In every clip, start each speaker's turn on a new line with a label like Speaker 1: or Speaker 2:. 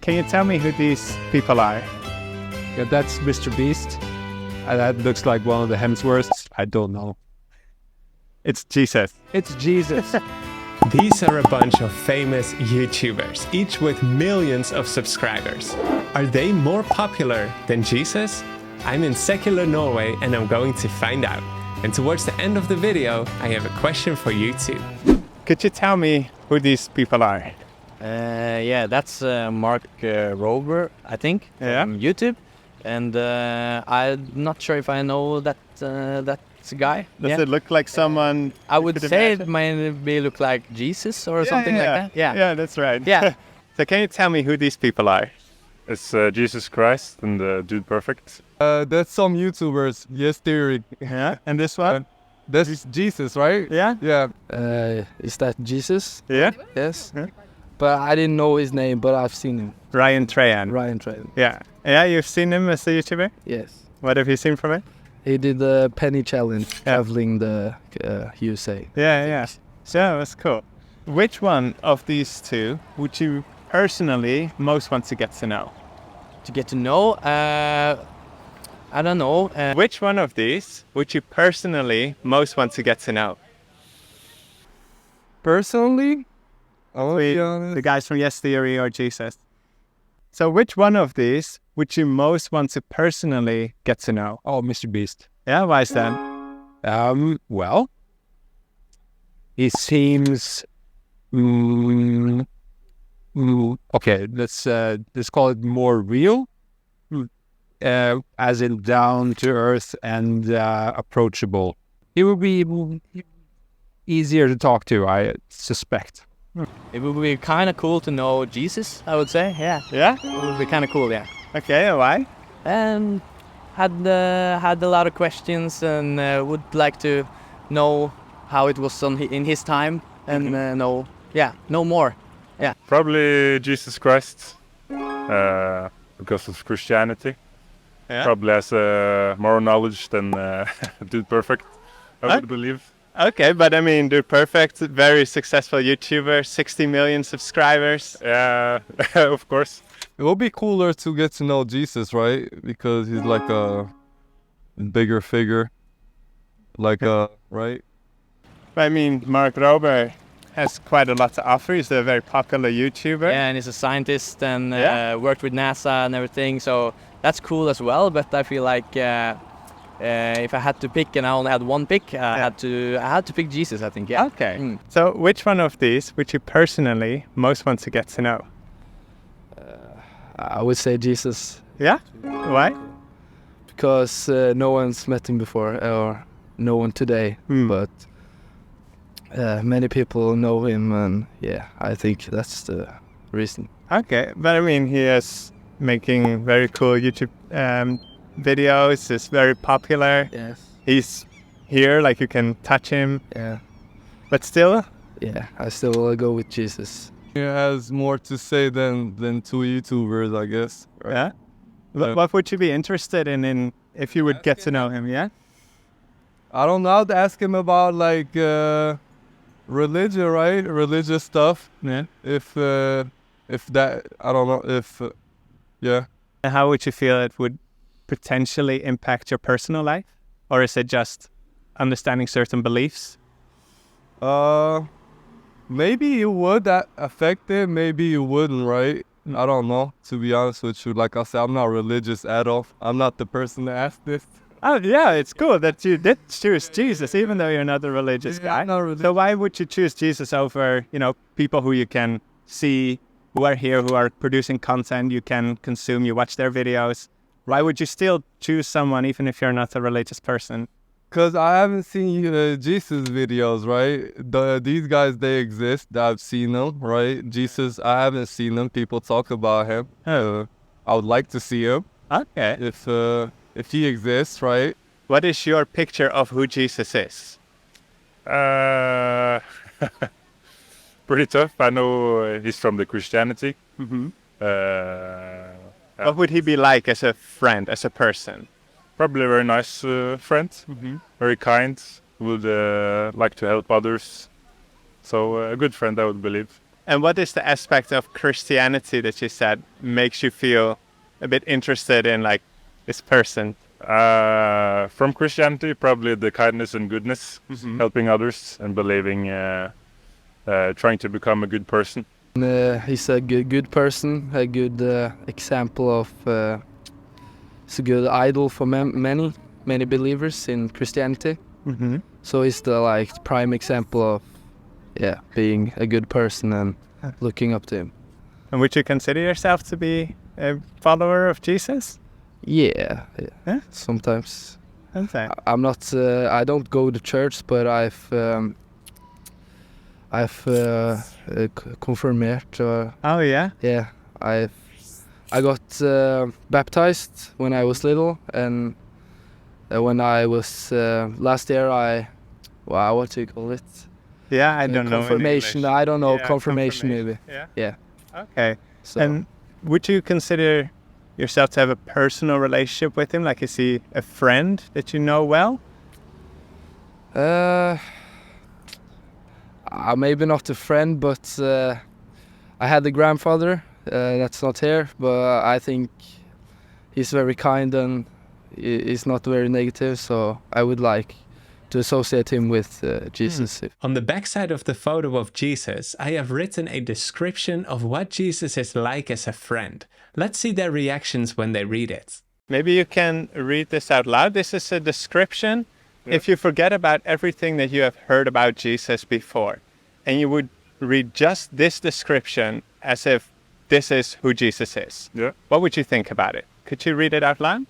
Speaker 1: Can you tell me who these people are?
Speaker 2: Yeah, that's Mr. Beast. That looks like one of the Hemsworths. I don't know.
Speaker 1: It's Jesus.
Speaker 2: It's Jesus.
Speaker 3: These are a bunch of famous YouTubers, each with millions of subscribers. Are they more popular than Jesus? I'm in secular Norway and I'm going to find out. And towards the end of the video, I have a question for you too.
Speaker 1: Could you tell me who these people are?
Speaker 4: Yeah, that's Mark Rober, I think, from YouTube. And I'm not sure if I know that guy.
Speaker 1: Does it look like someone?
Speaker 4: I would say it might look like Jesus or something like that.
Speaker 1: Yeah, that's right.
Speaker 4: Yeah.
Speaker 1: So can you tell me who these people are?
Speaker 5: It's Jesus Christ and Dude Perfect.
Speaker 2: That's some YouTubers. Yes, theory.
Speaker 1: Yeah. And this one?
Speaker 2: That's Jesus, right?
Speaker 1: Yeah.
Speaker 2: Yeah.
Speaker 6: Is that Jesus?
Speaker 1: Yeah.
Speaker 6: Yes.
Speaker 1: Yeah.
Speaker 6: But I didn't know his name, but I've seen him.
Speaker 1: Ryan Trahan.
Speaker 6: Ryan Trahan.
Speaker 1: Yeah. Yeah, you've seen him as a YouTuber?
Speaker 6: Yes.
Speaker 1: What have you seen from it?
Speaker 6: He did the penny challenge, traveling the USA.
Speaker 1: Yeah. So that's cool. Which one of these two would you personally most want to get to know?
Speaker 4: To get to know, I don't know.
Speaker 1: Which one of these would you personally most want to get to know?
Speaker 2: Personally, I'll be honest.
Speaker 1: The guys from Yes Theory or Jesus. So which one of these would you most want to personally get to know?
Speaker 2: Oh, Mr. Beast.
Speaker 1: Yeah, why is that?
Speaker 2: Well, he seems. Okay, let's call it more real, as in down to earth and approachable. He would be easier to talk to, I suspect.
Speaker 4: It would be kind of cool to know Jesus, I would say. Yeah.
Speaker 1: Yeah?
Speaker 4: It would be kind of cool, yeah.
Speaker 1: Okay, why?
Speaker 4: And had a lot of questions and would like to know how it was in his time and know more. Yeah.
Speaker 5: Probably Jesus Christ, because of Christianity.
Speaker 1: Yeah.
Speaker 5: Probably has more knowledge than Dude Perfect, I would believe.
Speaker 1: Okay, but I mean, Dude Perfect, very successful YouTuber, 60 million subscribers.
Speaker 5: Yeah, of course.
Speaker 2: It would be cooler to get to know Jesus, right? Because he's like a bigger figure, right?
Speaker 1: I mean, Mark Rober has quite a lot to offer. He's a very popular YouTuber.
Speaker 4: Yeah, and he's a scientist and worked with NASA and everything, so that's cool as well. But I feel like if I had to pick, and I only had one pick, I had to pick Jesus, I think. Yeah.
Speaker 1: Okay. So which one of these would you personally most want to get to know?
Speaker 6: I would say Jesus.
Speaker 1: Yeah? Why?
Speaker 6: Because no one's met him before, or no one today. But many people know him, and yeah, I think that's the reason.
Speaker 1: Okay, but I mean, he is making very cool YouTube videos. He's very popular.
Speaker 6: Yes.
Speaker 1: He's here, like you can touch him.
Speaker 6: Yeah.
Speaker 1: But still?
Speaker 6: Yeah, I still will go with Jesus.
Speaker 2: He has more to say than two YouTubers, I guess.
Speaker 1: Yeah. What would you be interested in if you would get to know him? Yeah.
Speaker 2: I don't know. I'd ask him about like religion, right? Religious stuff.
Speaker 1: Yeah.
Speaker 2: If that, I don't know. Yeah.
Speaker 1: How would you feel it would potentially impact your personal life, or is it just understanding certain beliefs?
Speaker 2: Maybe you would affect it. Maybe you wouldn't, right? I don't know. To be honest with you, like I said, I'm not religious at all. I'm not the person to ask this.
Speaker 1: Oh yeah, it's cool that you did choose Jesus, even though you're not a religious guy.
Speaker 2: I'm not religious.
Speaker 1: So why would you choose Jesus over, people who you can see, who are here, who are producing content you can consume, you watch their videos? Why would you still choose someone even if you're not a religious person?
Speaker 2: Because I haven't seen Jesus videos, right? These guys, they exist. I've seen them, right? Jesus, I haven't seen them. People talk about him. I would like to see him.
Speaker 1: Okay.
Speaker 2: If he exists, right?
Speaker 1: What is your picture of who Jesus is?
Speaker 5: Pretty tough. I know he's from the Christianity.
Speaker 1: Mm-hmm.
Speaker 5: Yeah.
Speaker 1: What would he be like as a friend, as a person?
Speaker 5: Probably a very nice friend, very kind, would like to help others. So a good friend, I would believe.
Speaker 1: And what is the aspect of Christianity that you said makes you feel a bit interested in like this person?
Speaker 5: From Christianity, probably the kindness and goodness, helping others and believing, trying to become a good person.
Speaker 6: He's a good person, a good example of. He's a good idol for many believers in Christianity.
Speaker 1: Mm-hmm.
Speaker 6: So he's the like prime example of, being a good person and looking up to him.
Speaker 1: And would you consider yourself to be a follower of Jesus?
Speaker 6: Yeah.
Speaker 1: Yeah?
Speaker 6: Sometimes.
Speaker 1: Okay.
Speaker 6: I'm not. I don't go to church, but I've confirmed.
Speaker 1: Oh yeah.
Speaker 6: Yeah, I got baptized when I was little, and when I was last year, what do you call it?
Speaker 1: Yeah, I don't know. in
Speaker 6: Confirmation.
Speaker 1: English.
Speaker 6: I don't know.
Speaker 1: Yeah,
Speaker 6: confirmation maybe.
Speaker 1: Yeah.
Speaker 6: Yeah.
Speaker 1: Okay.
Speaker 6: So
Speaker 1: And would you consider yourself to have a personal relationship with him? Like, is he a friend that you know well?
Speaker 6: maybe not a friend, but I had a grandfather that's not here, but I think he's very kind and he's not very negative, so I would like to associate him with Jesus.
Speaker 3: On the backside of the photo of Jesus, I have written a description of what Jesus is like as a friend. Let's see their reactions when they read it.
Speaker 1: Maybe you can read this out loud. This is a description.
Speaker 5: Yeah.
Speaker 1: If you forget about everything that you have heard about Jesus before, and you would read just this description as if this is who Jesus is,
Speaker 5: Yeah.
Speaker 1: what would you think about it? Could you read it out loud?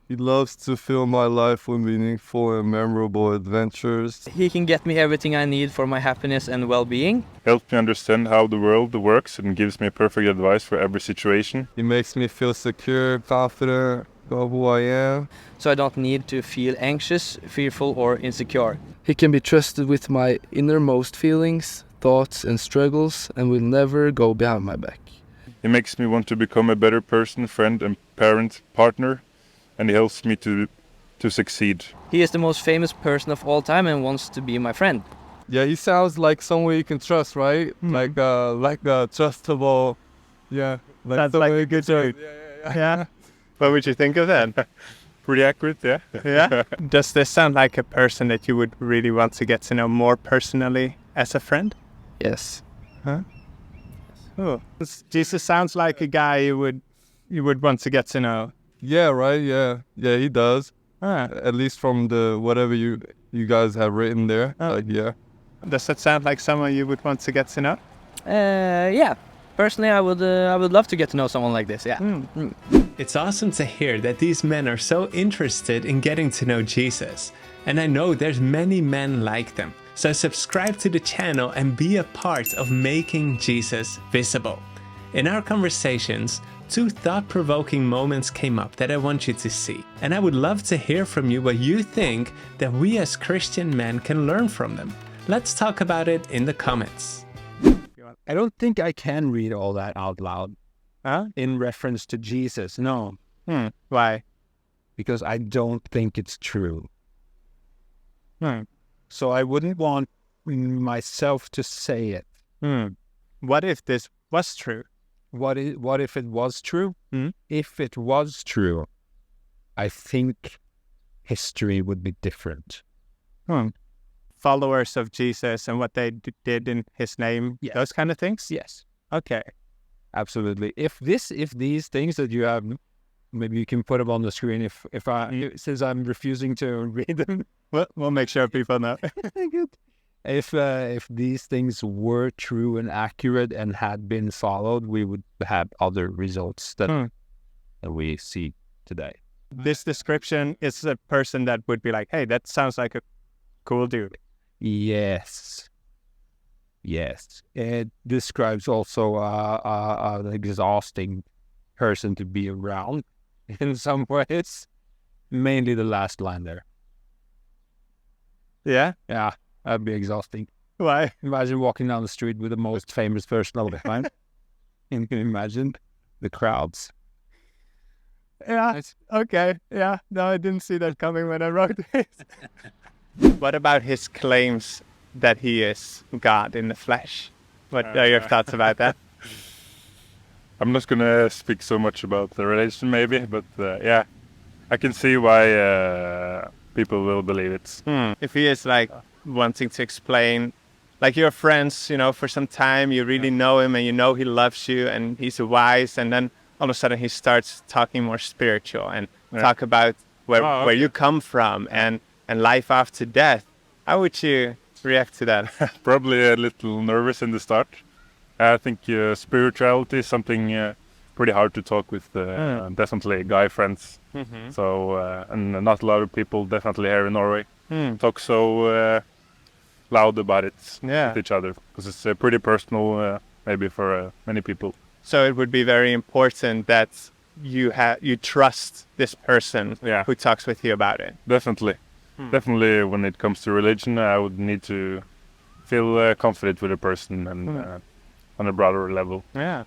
Speaker 2: He loves to fill my life with meaningful and memorable adventures.
Speaker 4: He can get me everything I need for my happiness and well-being.
Speaker 5: Helps me understand how the world works and gives me perfect advice for every situation.
Speaker 2: He makes me feel secure, confident of who I am.
Speaker 4: So I don't need to feel anxious, fearful or insecure.
Speaker 6: He can be trusted with my innermost feelings, thoughts and struggles, and will never go behind my back.
Speaker 5: He makes me want to become a better person, friend and parent, partner, and he helps me to succeed.
Speaker 4: He is the most famous person of all time and wants to be my friend.
Speaker 2: Yeah, he sounds like someone you can trust, right? Like a trustable, like
Speaker 1: Sounds
Speaker 2: someone
Speaker 1: like a
Speaker 2: you
Speaker 1: good
Speaker 2: can
Speaker 1: dude.
Speaker 2: trust.
Speaker 1: Yeah. What would you think of that?
Speaker 5: Pretty accurate, yeah.
Speaker 1: Yeah. Does this sound like a person that you would really want to get to know more personally as a friend?
Speaker 6: Yes.
Speaker 1: Oh, Jesus sounds like a guy you would want to get to know.
Speaker 2: Yeah, right. Yeah, he does.
Speaker 1: Ah.
Speaker 2: At least from the whatever you guys have written there.
Speaker 1: Oh.
Speaker 2: Yeah.
Speaker 1: Does that sound like someone you would want to get to know?
Speaker 4: Yeah. Personally, I would love to get to know someone like this. Yeah.
Speaker 3: It's awesome to hear that these men are so interested in getting to know Jesus. And I know there's many men like them. So subscribe to the channel and be a part of making Jesus visible. In our conversations, 2 thought-provoking moments came up that I want you to see. And I would love to hear from you what you think that we as Christian men can learn from them. Let's talk about it in the comments.
Speaker 7: I don't think I can read all that out loud in reference to Jesus. No,
Speaker 1: Why?
Speaker 7: because I don't think it's true.
Speaker 1: Hmm.
Speaker 7: So I wouldn't want myself to say it.
Speaker 1: What if this was true?
Speaker 7: What if it was true?
Speaker 1: Hmm?
Speaker 7: If it was true, I think history would be different.
Speaker 1: Followers of Jesus and what they did in his name,
Speaker 7: Yes.
Speaker 1: those kind of things?
Speaker 7: Yes,
Speaker 1: Okay.
Speaker 7: absolutely. If these things that you have, maybe you can put them on the screen. Since I'm refusing to read them,
Speaker 1: We'll make sure people know.
Speaker 7: if these things were true and accurate and had been followed, we would have other results that we see today.
Speaker 1: This description is a person that would be like, hey, that sounds like a cool dude.
Speaker 7: Yes. It describes also an exhausting person to be around in some ways. Mainly the last line there.
Speaker 1: Yeah?
Speaker 7: Yeah, that'd be exhausting.
Speaker 1: Why?
Speaker 7: Imagine walking down the street with the most famous person of the time. And you can imagine the crowds.
Speaker 1: Yeah. Okay. Yeah. No, I didn't see that coming when I wrote this. What about his claims that he is God in the flesh? What are your thoughts about that?
Speaker 5: I'm not gonna speak so much about the relation, maybe, but yeah, I can see why people will believe it.
Speaker 1: If he is like wanting to explain, like you're friends, you know, for some time, you really know him and you know he loves you and he's wise, and then all of a sudden he starts talking more spiritual and talk about where you come from and life after death. How would you react to that?
Speaker 5: Probably a little nervous in the start. I think spirituality is something pretty hard to talk with definitely guy friends. So and not a lot of people definitely here in Norway talk so loud about it with each other, because it's pretty personal maybe for many people.
Speaker 1: So it would be very important that you trust this person who talks with you about it.
Speaker 5: Definitely. Definitely when it comes to religion, I would need to feel confident with a person and on a broader level.
Speaker 1: Yeah.